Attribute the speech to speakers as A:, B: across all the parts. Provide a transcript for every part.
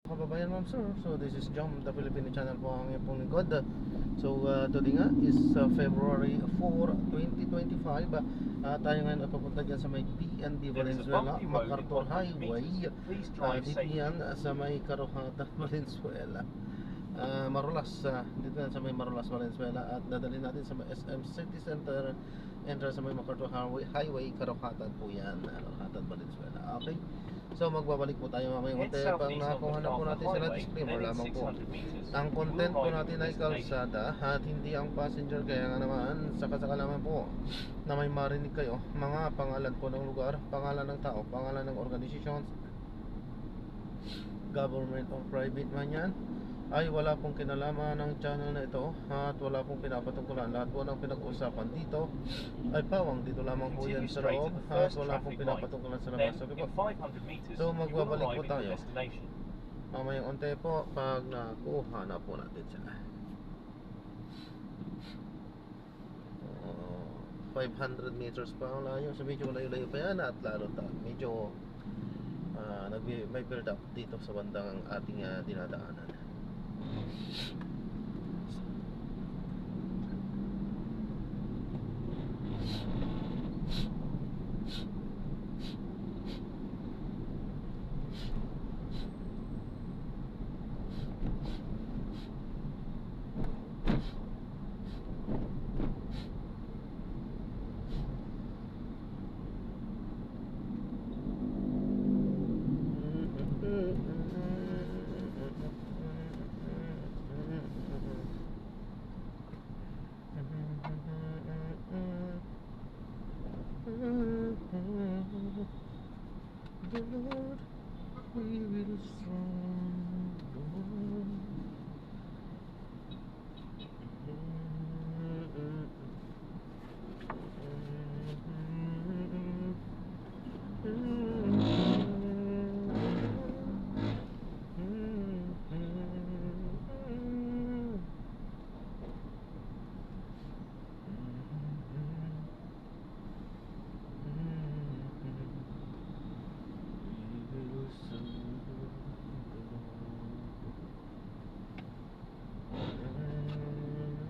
A: Kababayan, ma'am sir, so this is Jom, the Filipino channel po ang iyong lingkod. So today nga is February 4, 2025. Tayo ngayon ay papunta dyan sa may PND Valenzuela, MacArthur Highway. Dito yan sa may Carohata, Valenzuela. Marulas, dito yan sa may Marulas, Valenzuela. At dadalhin natin sa may SM City Center, enter sa may MacArthur Highway, Carohata po yan, Carohata, Valenzuela. Okay. So magbabalik po tayo mamaya konti pang nakakuha na po natin sila disclaimer lamang po. Ang content po natin ay kalsada at hindi ang passenger, kaya nga naman saka-saka naman po na may marinig kayo mga pangalan po ng lugar, pangalan ng tao, pangalan ng organizations, government o private man yan, ay wala pong kinalaman ng channel na ito at wala pong pinapatungkulan. Lahat po ng pinag-uusapan dito ay pawang dito lamang po yan sa loob at wala pong pinapatungkulan sa labas. Okay po? So magbabalik po tayo mamayang onte po pag nakuha na po natin sila. 500 meters pa ang layo, so medyo layo-layo pa yan at lalo medyo may build up dito sa bandang ating dinadaanan. The Lord, we will strong the Lord.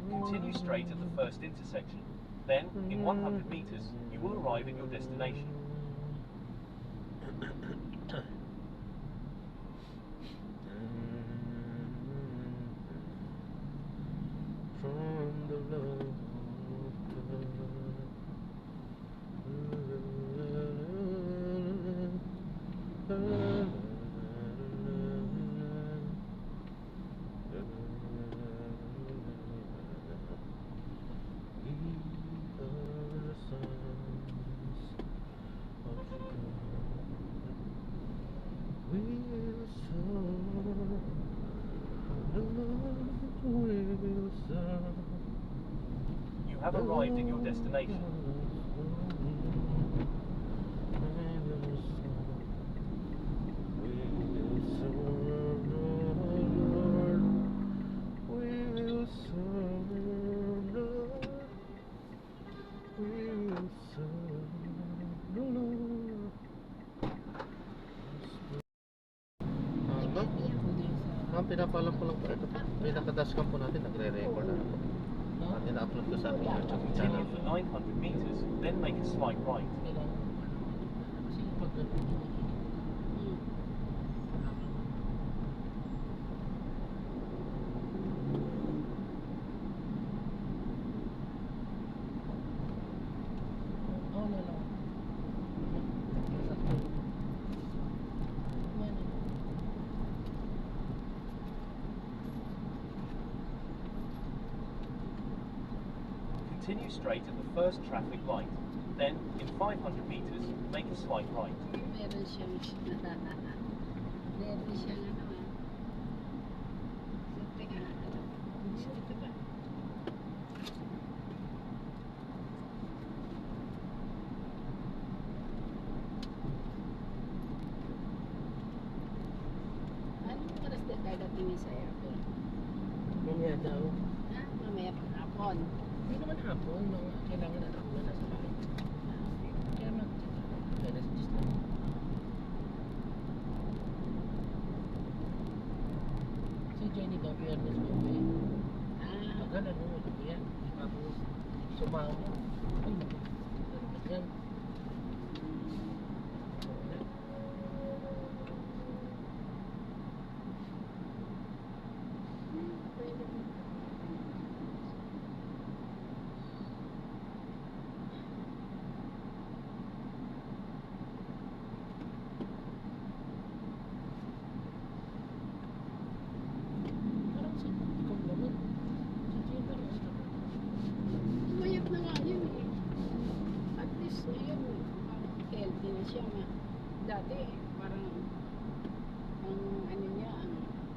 B: Continue straight at the first intersection. Then, in 100 meters, you will arrive at your destination.
A: From the love of God.
B: You have arrived at your destination.
A: Pinapalam ko lang po ito. Pinaka-dashcam po natin, nagre-record na po. At ina-upload ko sa ating YouTube channel.
B: Continue for 900 meters, then make a slight right. Continue straight at the first traffic light. Then, in 500 meters, make a slight right.
C: Meron siyang meron siyang anong oras na dadating sa airport?
A: Mamaya daw.
C: Mamaya pa hapon.
A: Hindi naman hapon, mga kailangan na ako na nasa bahay. Kaya mag-alas 10 na.
D: Jenny daw, fairness mo eh.
C: Ah,
D: Tagal ano, ano yan. Tapos sumama. Ay, ano ba yan? Wala.
C: pwede.
D: Parang si ikaw naman. Si Jenny lang.
C: Mayat na nga yun eh. At least ngayon, parang healthy na siya. Dati, parang ang ano niya, ang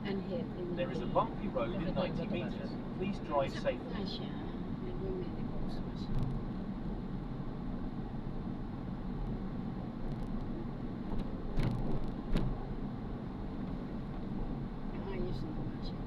C: unhealthy na.
B: There is a bumpy road in 90 meters. Please drive
C: Sakit
B: safely.
C: nga siya. Nagme-menopause pa siya. Ayos na nga siya.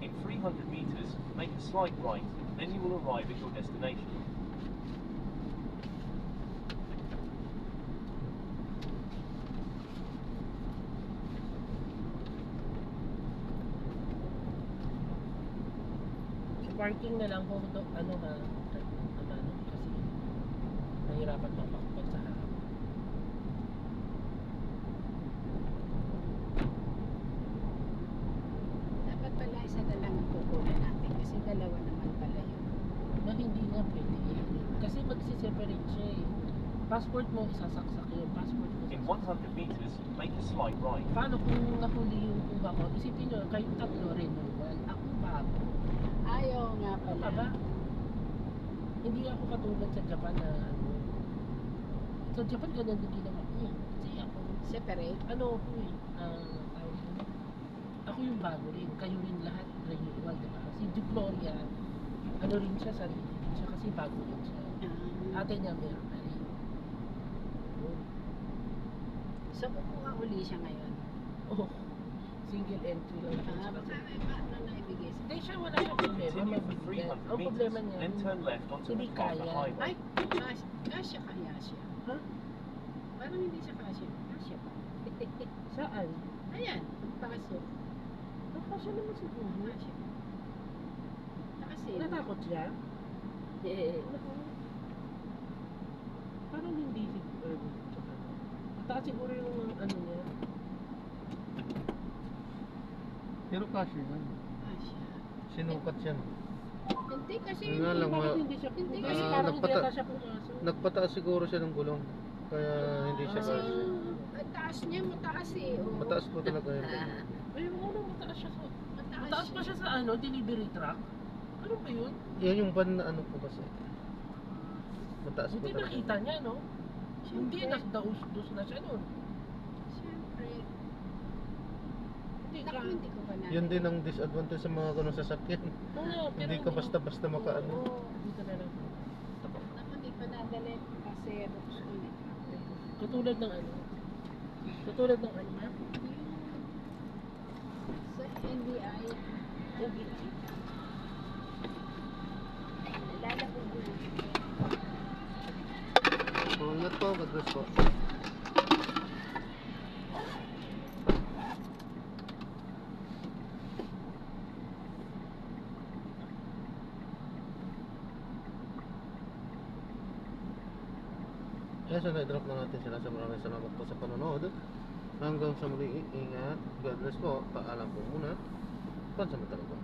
B: In 300 meters, make a slight right, then you will arrive at your destination.
D: Sa parking na lang kung ano ha, ano, kasi nahirapan mapakapag sa harap.
C: Dapat pala isa na lang ang kukunin natin kasi dalawa naman pala yun.
D: Na hindi nga pwede eh. Kasi magsiseparate siya eh. Passport mo, isasaksak yung passport mo.
B: In
D: sasaksak.
B: 100 meters, make a slight right.
D: Paano kung nahuli yung kuha ko? Isipin nyo, kayong tatlo renewal. Ako bago.
C: Ayaw nga pala.
D: Tama ba? Hindi ako katulad sa Japan na ano. Sa Japan ganun din ginawa ko eh. Kasi ako,
C: Separate.
D: ano ako eh. Tawag ko. Ako yung bago rin. Kayo rin lahat renewal, di ba? Si Gloria, ano rin siya, sarili rin siya kasi bago rin siya. Ate niya meron na rin. Yun.
C: So, kukuha uli siya ngayon.
D: Oh, single entry lang siya.
C: Ah, baka may paano na ibigay sa...
D: Hindi siya, wala siyang problema.
B: Continue for
D: Mabigyan.
B: 300
D: Ang problema
B: meters,
D: niya,
B: then turn left onto
D: hindi
B: MacArthur
D: kaya.
B: Highway.
C: Ay, kasya kaya siya.
D: Ha?
C: Parang hindi siya kasya. Kasya pa.
D: Saan?
C: Ayan, kasya.
D: Nakasya naman siguro.
C: Kasya. Kasi...
D: Natakot siya?
C: Eh,
D: Parang hindi siguro. Mataas siguro yung ano niya.
A: Pero kasi yan.
C: kasya.
A: Sinukat yan.
C: Hindi kasi...
A: Yun nga lang,
D: Bakit
A: ma-
D: hindi siya?
C: Hindi
D: Kasi
C: kasi
D: parang hindi
A: nagpata-
D: ata siya pumasok.
A: Nagpataas siguro siya ng gulong. Kaya hindi siya
C: Kasi
A: kasi.
C: ang taas niya, mataas eh. Oh.
A: Mataas po talaga yun.
D: Ay, ano, mataas siya sa...
C: Mataas,
D: Mataas pa siya sa ano, delivery truck? Ano ba yun?
A: Yan yung van na ano po kasi. Mataas po
D: Hindi
A: talaga.
D: nakita niya, no? Hindi,
C: Siyempre.
D: nasdaus-dus na siya nun.
C: Siyempre.
D: Hindi
C: Naku,
D: ka...
C: hindi ko pa na.
A: Yun din ang disadvantage sa mga ganun sasakyan.
D: Oo, pero
A: Hindi ka basta-basta makaano.
D: Oo, dito na lang.
C: Naku, hindi pa nadali kasi gusto ko na.
D: Katulad ng ano? Katulad ng ano, ma'am?
C: Sa NBI, nalala ko na.
A: So, ingat po, God bless po. Kaya so na-drop na natin sila sa maraming salamat po sa panonood. Hanggang sa muli, ingat. God bless po. Paalam po muna. Pansamantala po.